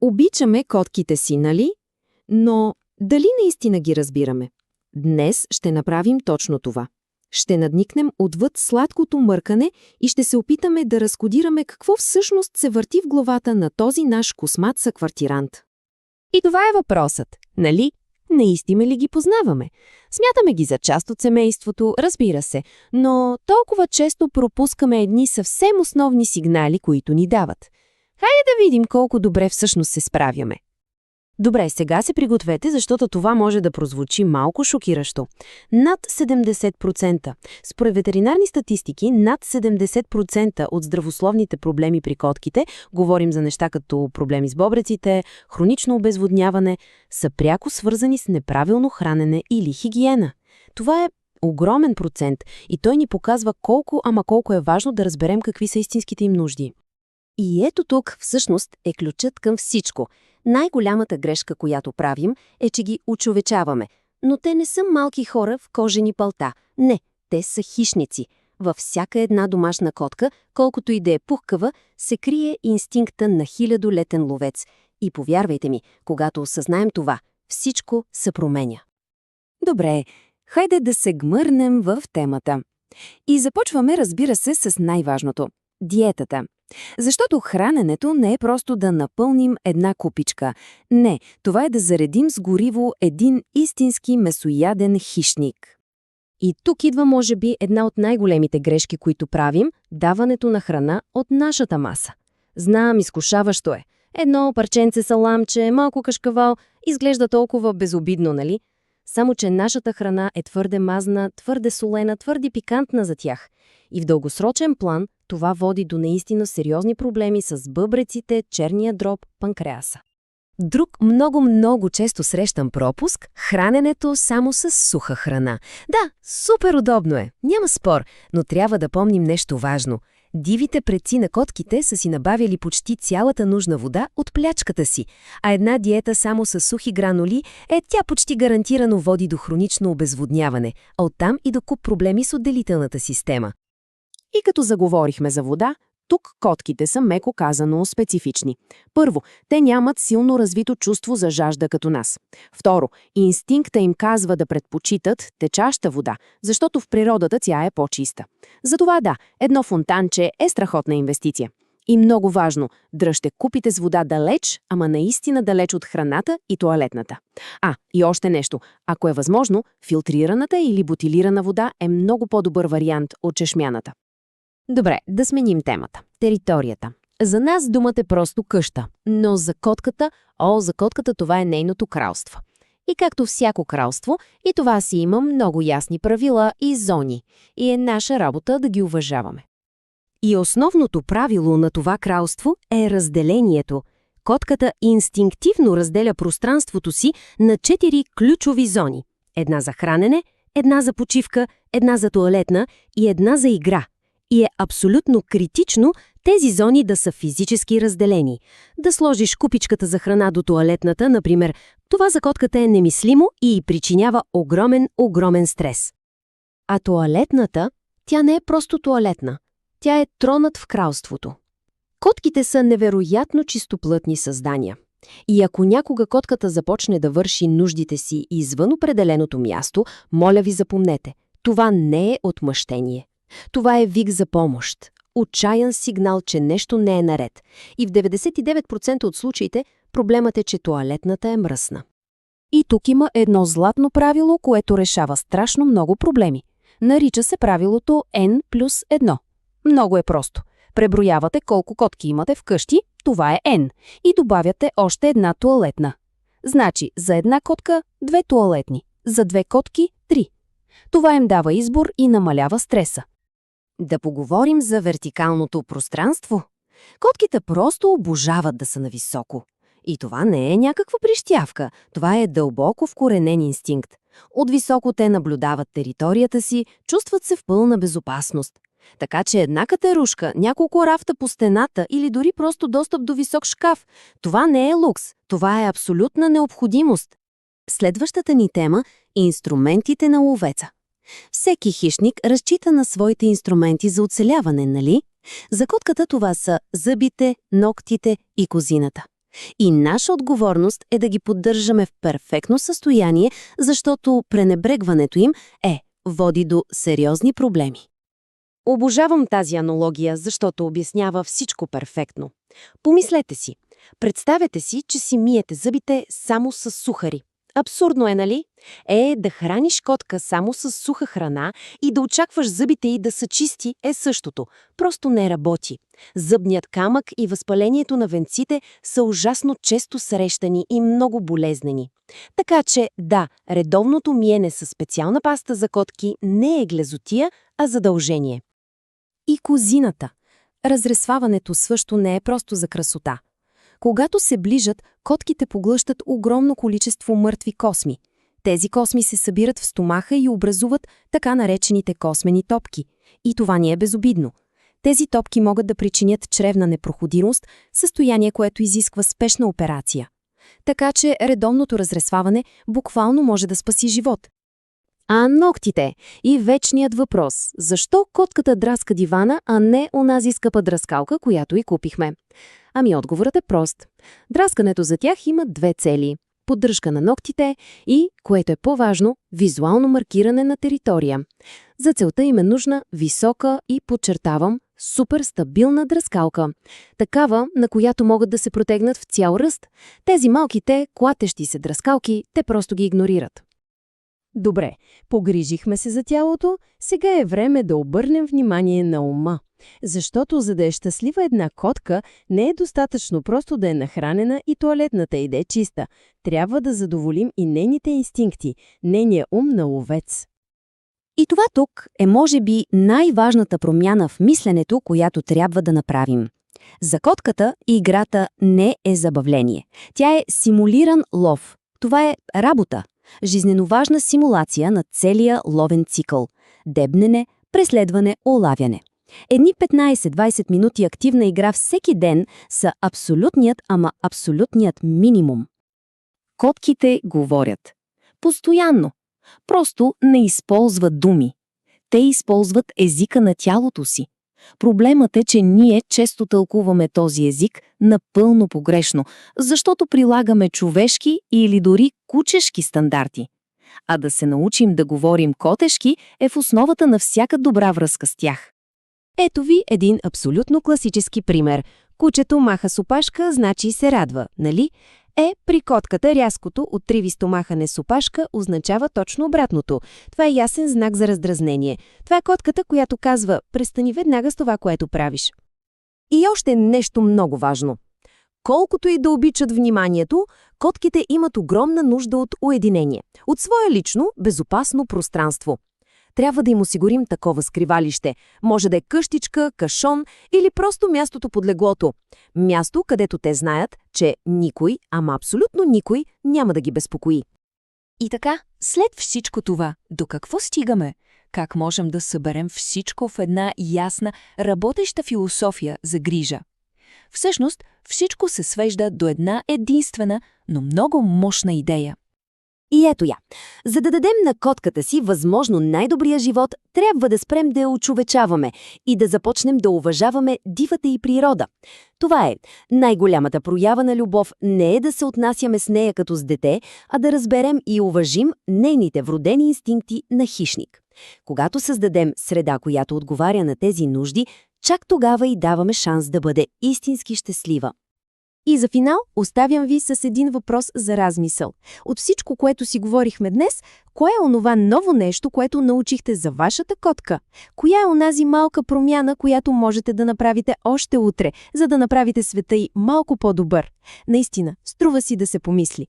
Обичаме котките си, нали? Но дали наистина ги разбираме? Днес ще направим точно това. Ще надникнем отвъд сладкото мъркане и ще се опитаме да разкодираме какво всъщност се върти в главата на този наш космат съквартирант. И това е въпросът, нали? Наистина ли ги познаваме? Смятаме ги за част от семейството, разбира се, но толкова често пропускаме едни съвсем основни сигнали, които ни дават. Хайде да видим колко добре всъщност се справяме. Добре, сега се пригответе, защото това може да прозвучи малко шокиращо. Над 70%. Според ветеринарни статистики, над 70% от здравословните проблеми при котките, говорим за неща като проблеми с бобреците, хронично обезводняване, са пряко свързани с неправилно хранене или хигиена. Това е огромен процент и той ни показва колко е важно да разберем какви са истинските им нужди. И ето тук всъщност е ключът към всичко. Най-голямата грешка, която правим, е, че ги очовечаваме. Но те не са малки хора в кожени палта. Не, те са хищници. Във всяка една домашна котка, колкото и да е пухкава, се крие инстинкта на хилядолетен ловец. И повярвайте ми, когато осъзнаем това, всичко се променя. Добре, хайде да се гмърнем в темата. И започваме, разбира се, с най-важното – диетата. Защото храненето не е просто да напълним една купичка. Не, това е да заредим с гориво един истински месояден хищник. И тук идва, може би, една от най-големите грешки, които правим – даването на храна от нашата маса. Знам, изкушаващо е. Едно парченце саламче, малко кашкавал, изглежда толкова безобидно, нали? Само че нашата храна е твърде мазна, твърде солена, твърде пикантна за тях. И в дългосрочен план това води до наистина сериозни проблеми с бъбреците, черния дроб, панкреаса. Друг много често срещан пропуск – храненето само с суха храна. Да, супер удобно е, няма спор, но трябва да помним нещо важно. Дивите предци на котките са си набавили почти цялата нужна вода от плячката си, а една диета само с сухи гранули тя почти гарантирано води до хронично обезводняване, а оттам и до куп проблеми с отделителната система. И като заговорихме за вода, тук котките са меко казано специфични. Първо, те нямат силно развито чувство за жажда като нас. Второ, инстинкта им казва да предпочитат течаща вода, защото в природата тя е по-чиста. Затова да, едно фонтанче е страхотна инвестиция. И много важно, дръжте купите с вода далеч, ама наистина далеч от храната и тоалетната. И още нещо. Ако е възможно, филтрираната или бутилирана вода е много по-добър вариант от чешмяната. Добре, да сменим темата. Територията. За нас думата е просто къща, но за котката това е нейното кралство. И както всяко кралство, и това си има много ясни правила и зони, и е наша работа да ги уважаваме. И основното правило на това кралство е разделението. Котката инстинктивно разделя пространството си на 4 ключови зони. Една за хранене, една за почивка, една за тоалетна и една за игра. И е абсолютно критично тези зони да са физически разделени. Да сложиш купичката за храна до тоалетната, например, това за котката е немислимо и причинява огромен стрес. А тоалетната, тя не е просто тоалетна. Тя е тронът в кралството. Котките са невероятно чистоплътни създания. И ако някога котката започне да върши нуждите си извън определеното място, моля ви запомнете, това не е отмъщение. Това е вик за помощ. Отчаян сигнал, че нещо не е наред. И в 99% от случаите проблемът е, че тоалетната е мръсна. И тук има едно златно правило, което решава страшно много проблеми. Нарича се правилото N+1. Много е просто. Преброявате колко котки имате вкъщи, това е N, и добавяте още една тоалетна. Значи за една котка – 2 тоалетни, за 2 котки – 3. Това им дава избор и намалява стреса. Да поговорим за вертикалното пространство. Котките просто обожават да са нависоко. И това не е някаква прищявка, това е дълбоко вкоренен инстинкт. От високо те наблюдават територията си, чувстват се в пълна безопасност. Така че една катерушка, няколко рафта по стената или дори просто достъп до висок шкаф, това не е лукс, това е абсолютна необходимост. Следващата ни тема – инструментите на ловеца. Всеки хищник разчита на своите инструменти за оцеляване, нали? За котката това са зъбите, ногтите и козината. И наша отговорност е да ги поддържаме в перфектно състояние, защото пренебрегването им води до сериозни проблеми. Обожавам тази аналогия, защото обяснява всичко перфектно. Помислете си. Представете си, че си миете зъбите само с сухари. Абсурдно е, нали? Да храниш котка само с суха храна и да очакваш зъбите й да са чисти е същото. Просто не работи. Зъбният камък и възпалението на венците са ужасно често срещани и много болезнени. Така че, да, редовното миене със специална паста за котки не е глезотия, а задължение. И козината. Разресваването също не е просто за красота. Когато се ближат, котките поглъщат огромно количество мъртви косми. Тези косми се събират в стомаха и образуват така наречените космени топки. И това не е безобидно. Тези топки могат да причинят чревна непроходимост, състояние, което изисква спешна операция. Така че редовното разресваване буквално може да спаси живот. А ногтите? И вечният въпрос. Защо котката драска дивана, а не онази скъпа драскалка, която и купихме? Ами отговорът е прост. Драскането за тях има две цели. Поддръжка на ногтите и, което е по-важно, визуално маркиране на територия. За целта им е нужна висока и, подчертавам, супер стабилна дръскалка. Такава, на която могат да се протегнат в цял ръст. Тези малките, клатещи се дръскалки, те просто ги игнорират. Добре, погрижихме се за тялото, сега е време да обърнем внимание на ума. Защото за да е щастлива една котка, не е достатъчно просто да е нахранена и тоалетната й да е чиста. Трябва да задоволим и нейните инстинкти, нейния ум на ловец. И това тук е може би най-важната промяна в мисленето, която трябва да направим. За котката играта не е забавление. Тя е симулиран лов. Това е работа. Жизненоважна симулация на целия ловен цикъл. Дебнене, преследване, улавяне. Едни 15-20 минути активна игра всеки ден са абсолютният минимум. Котките говорят. Постоянно. Просто не използват думи. Те използват езика на тялото си. Проблемът е, че ние често тълкуваме този език напълно погрешно, защото прилагаме човешки или дори кучешки стандарти. А да се научим да говорим котешки е в основата на всяка добра връзка с тях. Ето ви един абсолютно класически пример. Кучето маха с опашка, значи се радва, нали? При котката рязкото, отривисто махане с опашка означава точно обратното. Това е ясен знак за раздразнение. Това е котката, която казва: престани веднага с това, което правиш. И още нещо много важно. Колкото и да обичат вниманието, котките имат огромна нужда от уединение, от свое лично, безопасно пространство. Трябва да им осигурим такова скривалище. Може да е къщичка, кашон или просто мястото под леглото. Място, където те знаят, че никой, ама абсолютно никой, няма да ги безпокои. И така, след всичко това, до какво стигаме? Как можем да съберем всичко в една ясна, работеща философия за грижа? Всъщност, всичко се свежда до една единствена, но много мощна идея. И ето я. За да дадем на котката си възможно най-добрия живот, трябва да спрем да я очовечаваме и да започнем да уважаваме дивата й природа. Това е. Най-голямата проява на любов не е да се отнасяме с нея като с дете, а да разберем и уважим нейните вродени инстинкти на хищник. Когато създадем среда, която отговаря на тези нужди, чак тогава й даваме шанс да бъде истински щастлива. И за финал оставям ви с един въпрос за размисъл. От всичко, което си говорихме днес, кое е онова ново нещо, което научихте за вашата котка? Коя е онази малка промяна, която можете да направите още утре, за да направите света й малко по-добър? Наистина, струва си да се помисли.